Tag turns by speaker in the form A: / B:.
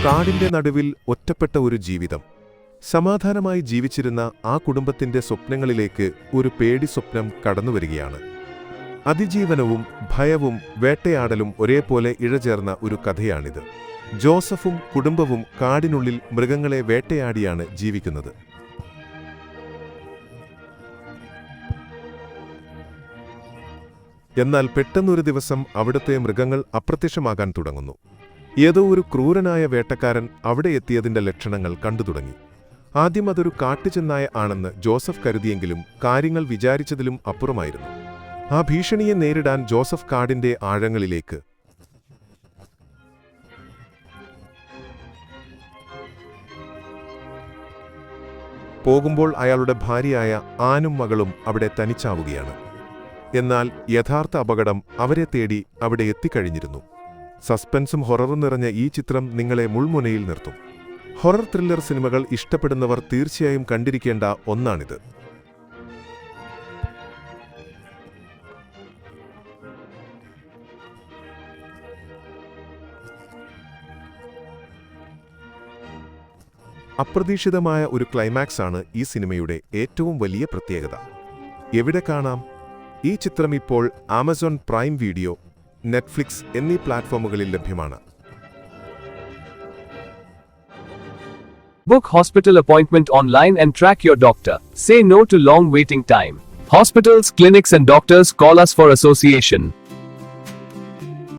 A: കാടിന്റെ നടുവിൽ ഒറ്റപ്പെട്ട ഒരു ജീവിതം. സമാധാനമായി ജീവിച്ചിരുന്ന ആ കുടുംബത്തിന്റെ സ്വപ്നങ്ങളിലേക്ക് ഒരു പേടി സ്വപ്നം കടന്നുവരികയാണ്. അതിജീവനവും ഭയവും വേട്ടയാടലും ഒരേപോലെ ഇഴചേർന്ന ഒരു കഥയാണിത്. ജോസഫും കുടുംബവും കാടിനുള്ളിൽ മൃഗങ്ങളെ വേട്ടയാടിയാണ് ജീവിക്കുന്നത്. എന്നാൽ പെട്ടെന്നൊരു ദിവസം അവിടുത്തെ മൃഗങ്ങൾ അപ്രത്യക്ഷമാകാൻ തുടങ്ങുന്നു. ഏതോ ഒരു ക്രൂരനായ വേട്ടക്കാരൻ അവിടെ എത്തിയതിന്റെ ലക്ഷണങ്ങൾ കണ്ടു തുടങ്ങി. ആദ്യം അതൊരു കാട്ടുചെന്നായ ആണെന്ന് ജോസഫ് കരുതിയെങ്കിലും കാര്യങ്ങൾ വിചാരിച്ചതിലും അപ്പുറമായിരുന്നു. ആ ഭീഷണിയെ നേരിടാൻ ജോസഫ് കാടിന്റെ ആഴങ്ങളിലേക്ക് പോകുമ്പോൾ അയാളുടെ ഭാര്യയായ ആനും മകളും അവിടെ തനിച്ചാവുകയാണ്. എന്നാൽ യഥാർത്ഥ അപകടം അവരെ തേടി അവിടെ എത്തിക്കഴിഞ്ഞിരുന്നു. സസ്പെൻസും ഹൊററും നിറഞ്ഞ ഈ ചിത്രം നിങ്ങളെ മുൾമുനയിൽ നിർത്തും. ഹൊറർ ത്രില്ലർ സിനിമകൾ ഇഷ്ടപ്പെടുന്നവർ തീർച്ചയായും കണ്ടിരിക്കേണ്ട ഒന്നാണിത്. അപ്രതീക്ഷിതമായ ഒരു ക്ലൈമാക്സ് ആണ് ഈ സിനിമയുടെ ഏറ്റവും വലിയ പ്രത്യേകത. എവിടെ കാണാം? ഈ ചിത്രം ഇപ്പോൾ ആമസോൺ പ്രൈം വീഡിയോ, നെറ്റ്ഫ്ലിക്സ് എന്നീ പ്ലാറ്റ്ഫോമുകളിൽ ലഭ്യമാണ്.
B: Book hospital appointment online and track your doctor. Say no to long waiting time. Hospitals, clinics and doctors call us for association.